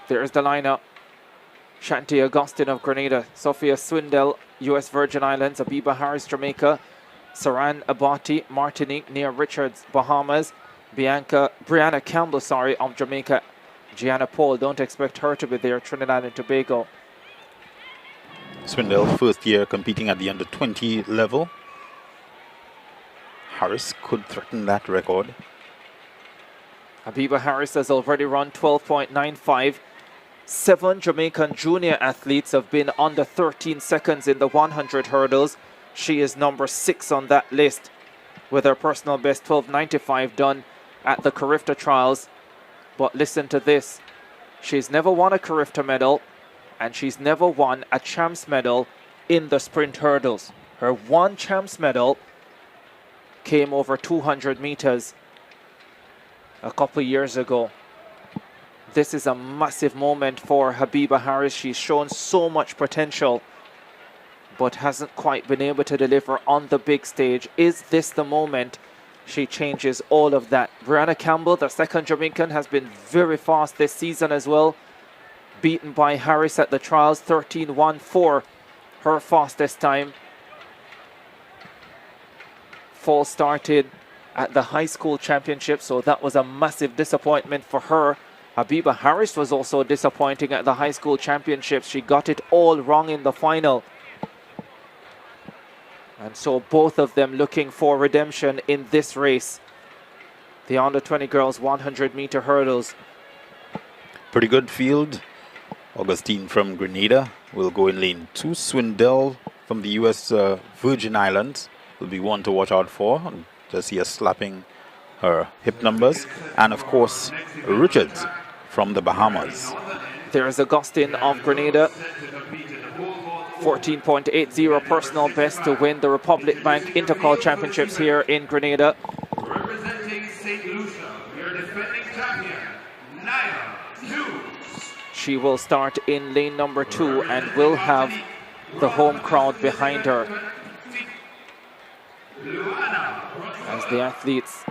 There's the lineup. Shanti Augustine of Grenada, Sofia Swindell, US Virgin Islands, Habiba Harris, Jamaica, Saran Abati, Martinique, Nia Richards, Bahamas, Briana Campbell, of Jamaica, Gianna Paul, don't expect her to be there, Trinidad and Tobago. Swindell, first year competing at the under 20 level. Harris could threaten that record. Habiba Harris has already run 12.95. 7 Jamaican junior athletes have been under 13 seconds in the 100 hurdles. She is number 6 on that list with her personal best 12.95 done at the CARIFTA trials. But listen to this. She's never won a CARIFTA medal and she's never won a champs medal in the sprint hurdles. Her one champs medal came over 200 meters a couple of years ago. This is a massive moment for Habiba Harris. She's shown so much potential, but hasn't quite been able to deliver on the big stage. Is this the moment she changes all of that? Briana Campbell, the second Jamaican, has been very fast this season as well. Beaten by Harris at the trials, 13.14, her fastest time. Fall started at the high school championship, so that was a massive disappointment for her. Habiba Harris was also disappointing at the high school championships. She got it all wrong in the final. And so both of them looking for redemption in this race. The under 20 girls 100 meter hurdles. Pretty good field. Augustine from Grenada will go in lane 2. Swindell from the US Virgin Islands will be one to watch out for. Just see her slapping her hip numbers. And of course, Richards from the Bahamas. There's Augustine of Grenada. 14.80 personal best to win the Republic Bank Intercall Championships here in Grenada. Representing St. Lucia, we are defending champion, Naya Hughes. She will start in lane number 2 and will have the home crowd behind her as the athletes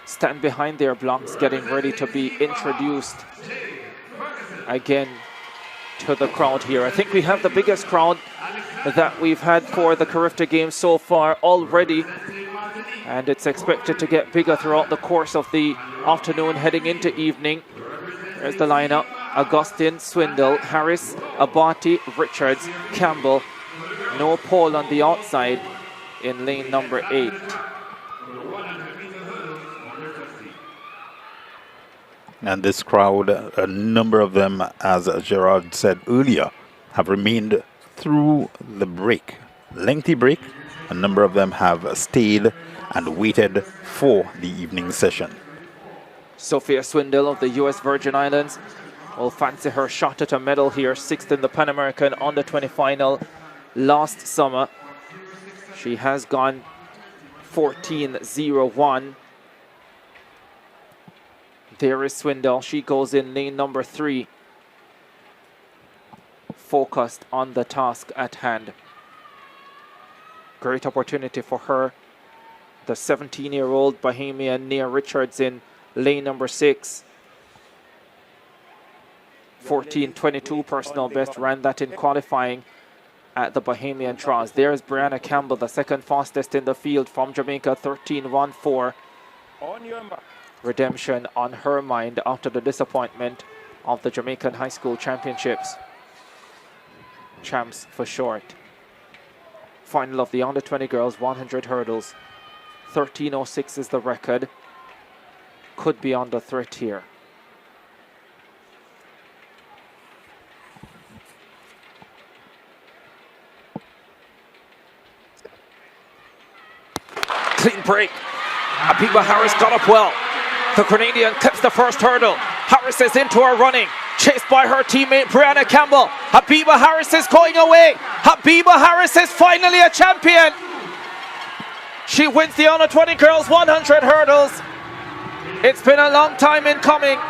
stand behind their blocks, getting ready to be introduced again to the crowd here. I think we have the biggest crowd that we've had for the CARIFTA Games so far already, and it's expected to get bigger throughout the course of the afternoon heading into evening. There's the lineup: Augustine, Swindell, Harris, Abati, Richards, Campbell. No pole on the outside in lane number 8. And this crowd, a number of them, as Gerard said earlier, have remained through the break. Lengthy break. A number of them have stayed and waited for the evening session. Sofia Swindell of the US Virgin Islands will fancy her shot at a medal here. 6th in the Pan American under 20 final last summer. She has gone 14.01. There is Swindell. She goes in lane number 3. Focused on the task at hand. Great opportunity for her. The 17-year-old Bahamian Nia Richards in lane number 6. 14.22 personal best, ran that in qualifying at the Bahamian trials. There's Briana Campbell, the second fastest in the field from Jamaica, 13.14. Redemption on her mind after the disappointment of the Jamaican High School Championships. Champs for short. Final of the under 20 girls 100 hurdles. 13.06 is the record. Could be under threat here. Clean break. Habiba Harris got up well. The Grenadian clips the first hurdle. Harris is into her running, chased by her teammate Briana Campbell. Habiba Harris is going away. Habiba Harris is finally a champion. She wins the under 20 girls 100 hurdles. It's been a long time in coming.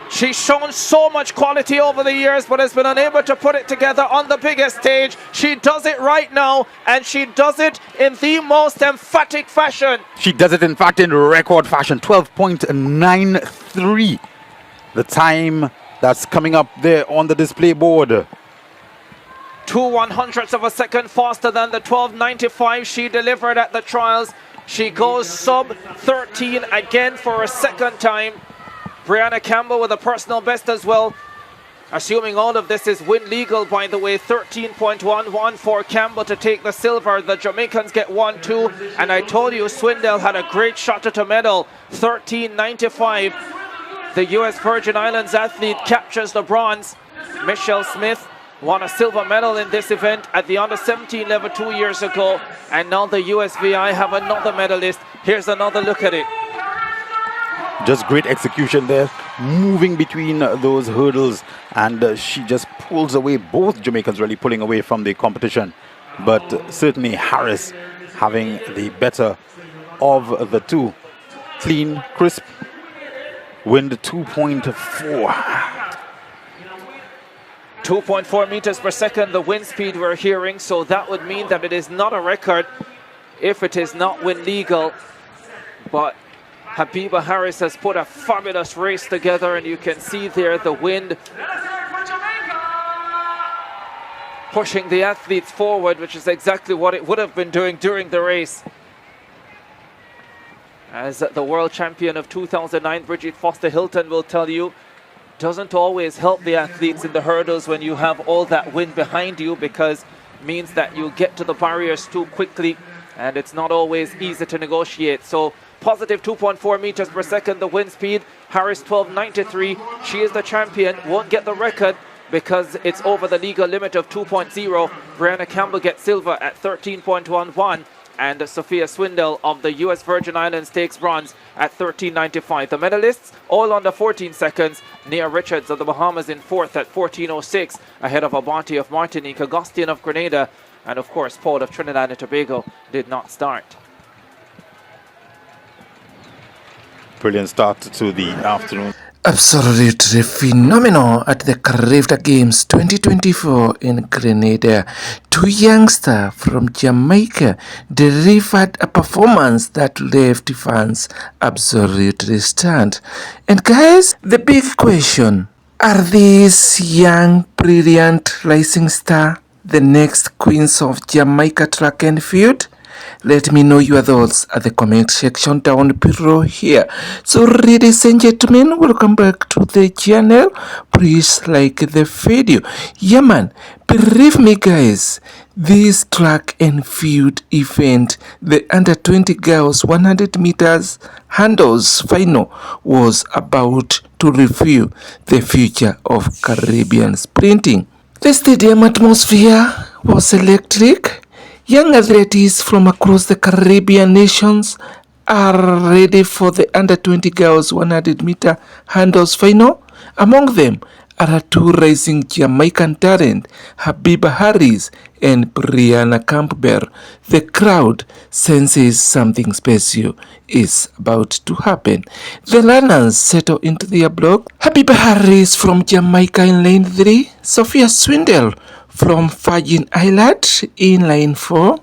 She's shown so much quality over the years, but has been unable to put it together on the biggest stage. She does it right now, and she does it in the most emphatic fashion. She does it, in fact, in record fashion. 12.93. The time that's coming up there on the display board. 2/100ths of a second faster than the 12.95 she delivered at the trials. She goes sub 13 again for a second time. Briana Campbell with a personal best as well. Assuming all of this is win legal, by the way, 13.11 for Campbell to take the silver. The Jamaicans get 1-2, and I told you Swindell had a great shot at a medal. 13.95. The US Virgin Islands athlete captures the bronze. Michelle Smith won a silver medal in this event at the under-17 level 2 years ago, and now the USVI have another medalist. Here's another look at it. Just great execution there, moving between those hurdles, and she just pulls away, both Jamaicans really pulling away from the competition, but certainly Harris having the better of the two. Clean, crisp, wind 2.4. 2.4 meters per second, the wind speed we're hearing, so that would mean that it is not a record if it is not wind legal. But Habiba Harris has put a fabulous race together, and you can see there the wind pushing the athletes forward, which is exactly what it would have been doing during the race. As the world champion of 2009, Bridget Foster Hilton, will tell you, doesn't always help the athletes in the hurdles when you have all that wind behind you, because it means that you get to the barriers too quickly, and it's not always easy to negotiate. So positive 2.4 meters per second, the wind speed. Harris 12.93. She is the champion. Won't get the record because it's over the legal limit of 2.0. Briana Campbell gets silver at 13.11. And Sofia Swindell of the US Virgin Islands takes bronze at 13.95. The medalists all under 14 seconds. Nia Richards of the Bahamas in fourth at 14.06, ahead of Abati of Martinique, Augustine of Grenada, and of course Paul of Trinidad and Tobago did not start. Brilliant start to the afternoon. Absolutely phenomenal at the CARIFTA Games 2024 in Grenada. Two youngsters from Jamaica delivered a performance that left fans absolutely stunned. And guys, the big question, are these young, brilliant rising stars the next queens of Jamaica track and field? Let me know your thoughts at the comment section down below here. So ladies and gentlemen, welcome back to the channel. Please like the video. Yeah man, believe me guys, this track and field event, the under 20 girls 100 meters handles final, was about to reveal the future of Caribbean sprinting. The stadium atmosphere was electric. Young athletes from across the Caribbean nations are ready for the under 20 girls 100 meter handles final. Among them are two rising Jamaican talent, Habiba Harris and Briana Campbell. The crowd senses something special is about to happen. The runners settle into their block. Habiba Harris from Jamaica in lane 3, Sofia Swindell from Virgin Islands in line 4,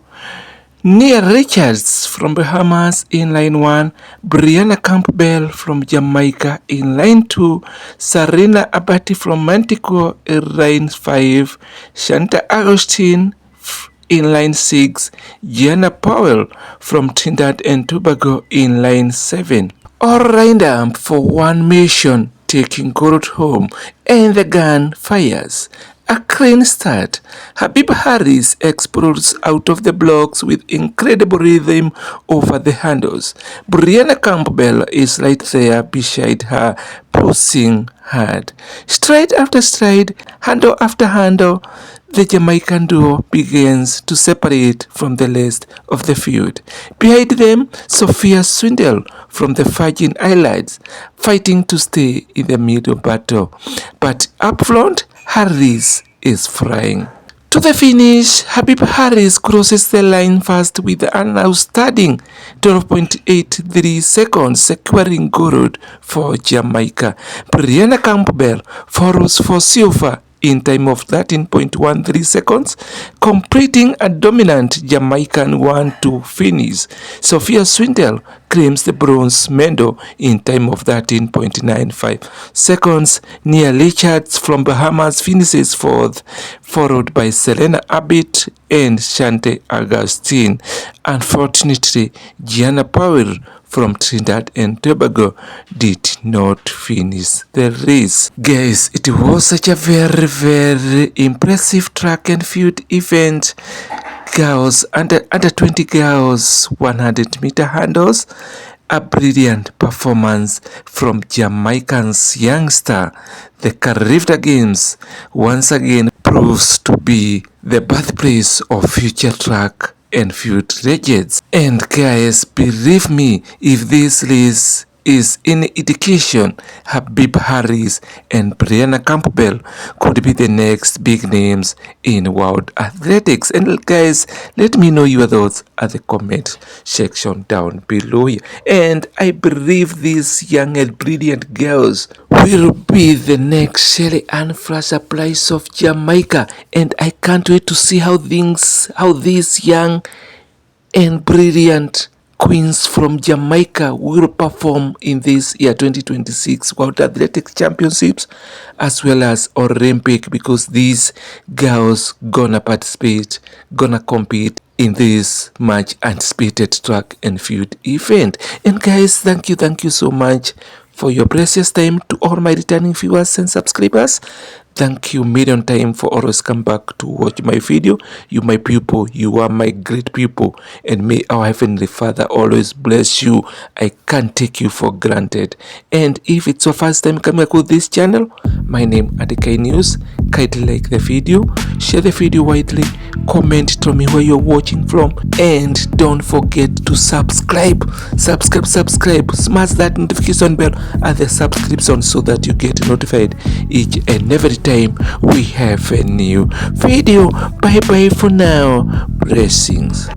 Nia Richards from Bahamas in line 1, Briana Campbell from Jamaica in line 2, Serena Abati from Manticore in line 5, Shanta Agustin in line 6, Gianna Powell from Trinidad and Tobago in line 7. All lined up for one mission, taking gold home, and the gun fires. A clean start. Habiba Harris explodes out of the blocks with incredible rhythm over the handles. Briana Campbell is right there beside her, pushing hard. Stride after stride, handle after handle, the Jamaican duo begins to separate from the rest of the field. Behind them, Sofia Swindell from the Virgin Islands, fighting to stay in the middle battle. But up front, Harris is flying. To the finish, Habiba Harris crosses the line first with an outstanding 12.83 seconds, securing gold for Jamaica. Briana Campbell follows for silver in time of 13.13 seconds, completing a dominant Jamaican 1-2 finish. Sofia Swindell claims the bronze medal in time of 13.95 seconds. Nia Richards from Bahamas finishes fourth, followed by Selena Abbott and Shante Augustine. Unfortunately, Gianna Powell from Trinidad and Tobago did not finish the race. Guys, it was such a very impressive track and field event. Girls, under 20 girls, 100 meter hurdles. A brilliant performance from Jamaican's youngster. The CARIFTA Games once again proves to be the birthplace of future track and field legends. And guys, believe me, if this race is any indication, Habiba Harris and Briana Campbell could be the next big names in world athletics. And guys, let me know your thoughts at the comment section down below. And I believe these young and brilliant girls will be the next Shelly-Ann Fraser-Pryce of Jamaica. And I can't wait to see how these young and brilliant queens from Jamaica will perform in this year 2026 World Athletics Championships as well as Olympic, because these girls gonna compete in this much anticipated track and field event. And guys, thank you so much for your precious time. To all my returning viewers and subscribers, thank you million time for always come back to watch my video. You my people, you are my great people, and may our Heavenly Father always bless you. I can't take you for granted. And if it's your first time coming across this channel, my name Adekai News. Kindly like the video, share the video widely, comment, tell me where you're watching from, and don't forget to subscribe, smash that notification bell at the subscription so that you get notified each and every time we have a new video. Bye bye for now. Blessings.